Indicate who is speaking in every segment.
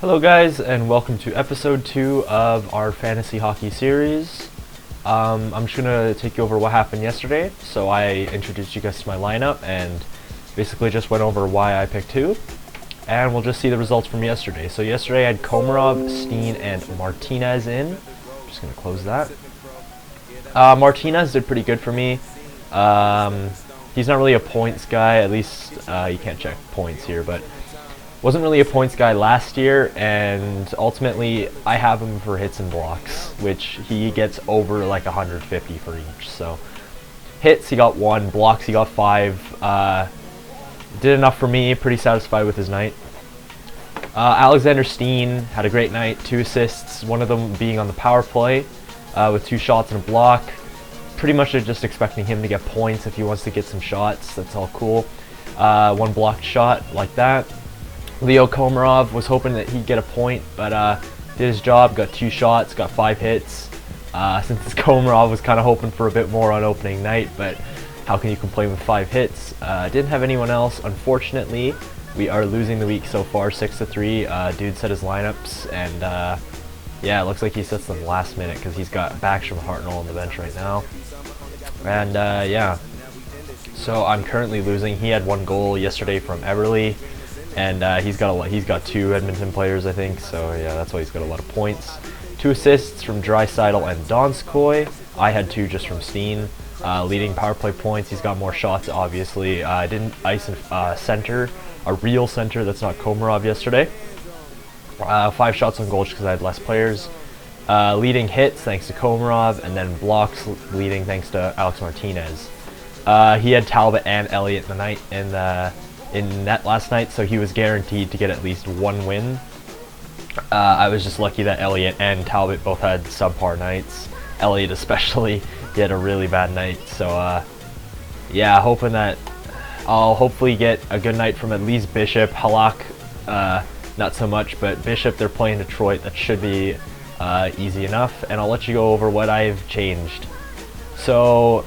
Speaker 1: Hello guys, and welcome to episode 2 of our fantasy hockey series. I'm just going to take you over what happened yesterday. So I introduced you guys to my lineup and basically just went over why I picked who. And we'll just see the results from yesterday. So yesterday I had Komarov, Steen, and Martinez in. I'm just going to close that. Martinez did pretty good for me. He's not really a points guy, at least you can't check points here, but wasn't really a points guy last year, and ultimately I have him for hits and blocks, which he gets over like 150 for each. So hits he got 1, blocks he got 5. Did enough for me, pretty satisfied with his night. Alexander Steen had a great night, 2 assists, one of them being on the power play with 2 shots and a block. Pretty much just expecting him to get points if he wants to get some shots. That's all cool. 1 blocked shot like that. Leo Komarov was hoping that he'd get a point, but did his job, got 2 shots, got 5 hits. Since Komarov was kind of hoping for a bit more on opening night, but how can you complain with 5 hits? Didn't have anyone else, unfortunately. We are losing the week so far, 6-3. Dude set his lineups, and yeah, it looks like he sets them last minute because he's got backs from Hartnell on the bench right now. And yeah, so I'm currently losing. He had 1 goal yesterday from Everly. And he's got 2 Edmonton players, I think. So yeah, that's why he's got a lot of points. 2 assists from Draisaitl and Donskoy. I had 2 just from Steen. Leading power play points. He's got more shots, obviously. I didn't ice a center, a real center that's not Komarov yesterday. 5 shots on goal just because I had less players. Leading hits thanks to Komarov, and then blocks leading thanks to Alex Martinez. He had Talbot and Elliott in net last night, so he was guaranteed to get at least 1 win. I was just lucky that Elliott and Talbot both had subpar nights. Elliott especially, he had a really bad night. So yeah, hoping that I'll hopefully get a good night from at least Bishop. Halak, not so much, but Bishop, they're playing Detroit. That should be easy enough, and I'll let you go over what I've changed. So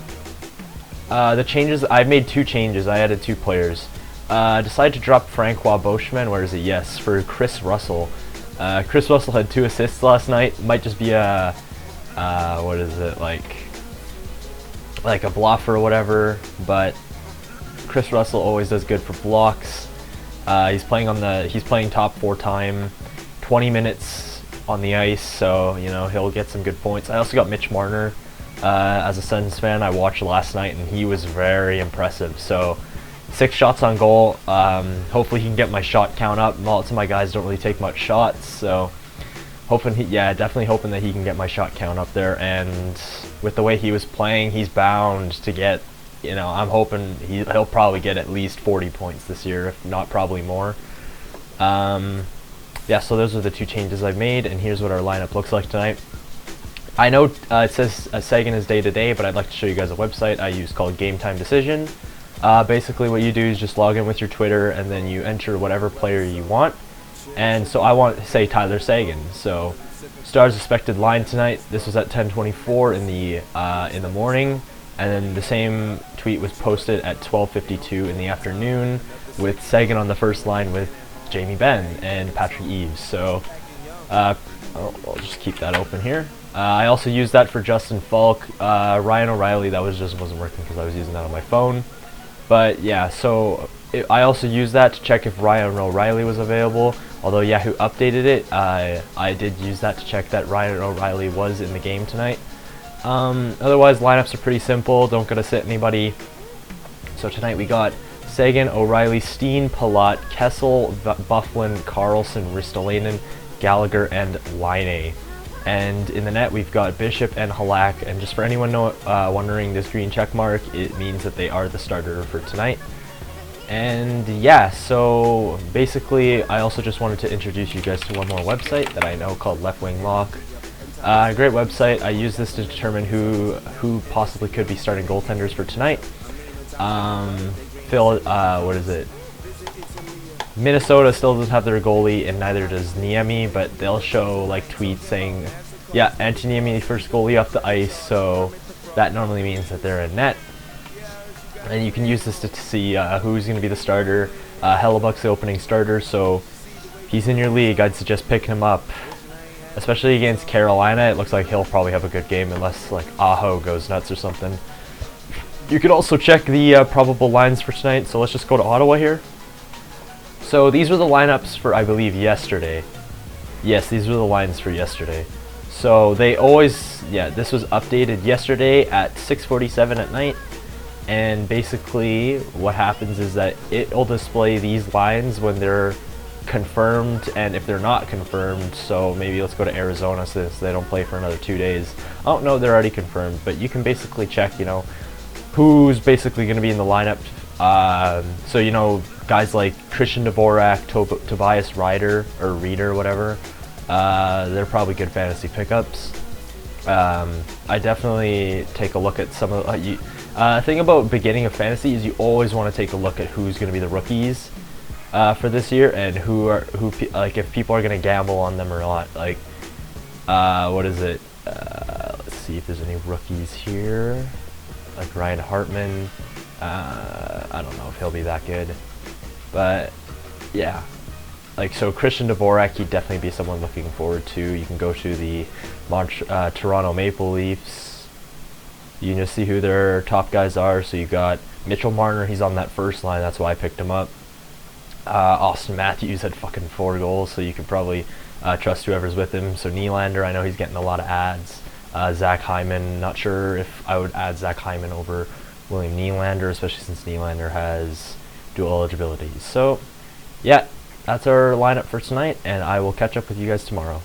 Speaker 1: the changes, I've made 2 changes. I added 2 players. Decided to drop Francois Beauchemin, where is it? Yes, for Kris Russell. Kris Russell had 2 assists last night. Might just be a, what is it, like a bluff or whatever, but Kris Russell always does good for blocks. He's playing top 4 time, 20 minutes on the ice, so, you know, he'll get some good points. I also got Mitch Marner. As a Suns fan, I watched last night, and he was very impressive, so 6 shots on goal. Hopefully he can get my shot count up. Lots of my guys don't really take much shots, so definitely hoping that he can get my shot count up there. And with the way he was playing, he's bound to get, you know, I'm hoping he'll probably get at least 40 points this year, if not probably more. Yeah, so those are the 2 changes I've made, and here's what our lineup looks like tonight. I know it says Sagan is day to day, but I'd like to show you guys a website I use called Game Time Decision. Basically what you do is just log in with your Twitter, and then you enter whatever player you want. And so I want to say Tyler Sagan. So Stars expected line tonight. This was at 10:24 in the morning, and then the same tweet was posted at 12:52 in the afternoon with Sagan on the first line with Jamie Benn and Patrick Eves. So I'll just keep that open here. I also used that for Justin Falk, Ryan O'Reilly. That wasn't working because I was using that on my phone. But yeah, so I also used that to check if Ryan O'Reilly was available. Although Yahoo updated it, I did use that to check that Ryan O'Reilly was in the game tonight. Otherwise, lineups are pretty simple. Don't gotta sit anybody. So tonight we got Sagan, O'Reilly, Steen, Palat, Kessel, Bufflin, Carlson, Ristolainen, Gallagher, and Laine. And in the net, we've got Bishop and Halak. And just for anyone wondering, this green check mark, it means that they are the starter for tonight. And yeah, so basically, I also just wanted to introduce you guys to one more website that I know called Left Wing Lock. Great website. I use this to determine who possibly could be starting goaltenders for tonight. What is it? Minnesota still doesn't have their goalie, and neither does Niemi, but they'll show like tweets saying, yeah, Antti Niemi first goalie off the ice, so that normally means that they're in net. And you can use this to see who's going to be the starter. Hellebuck's the opening starter, so he's in your league, I'd suggest picking him up. Especially against Carolina, it looks like he'll probably have a good game unless like Aho goes nuts or something. You could also check the probable lines for tonight, so let's just go to Ottawa here. So these were the lineups for, I believe, yesterday. Yes, these were the lines for yesterday. So they always, yeah, this was updated yesterday at 6:47 at night. And basically what happens is that it'll display these lines when they're confirmed and if they're not confirmed. So maybe let's go to Arizona since they don't play for another 2 days. I don't know, they're already confirmed, but you can basically check, you know, who's basically going to be in the lineup. So, you know, guys like Christian Dvorak, Tobias Ryder, or Reeder, whatever, they're probably good fantasy pickups. I definitely take a look at some of the thing about beginning of fantasy is you always want to take a look at who's going to be the rookies for this year and like if people are going to gamble on them or not. Like, what is it? Let's see if there's any rookies here. Like Ryan Hartman. I don't know if he'll be that good, but yeah. Like, so Christian Dvorak, he'd definitely be someone looking forward to. You can go to the Toronto Maple Leafs. You can just see who their top guys are. So you got Mitch Marner, he's on that first line, that's why I picked him up. Austin Matthews had fucking 4 goals, so you could probably trust whoever's with him. So Nylander, I know he's getting a lot of ads. Zach Hyman, not sure if I would add Zach Hyman over William Nylander, especially since Nylander has dual eligibility. So, yeah, that's our lineup for tonight, and I will catch up with you guys tomorrow.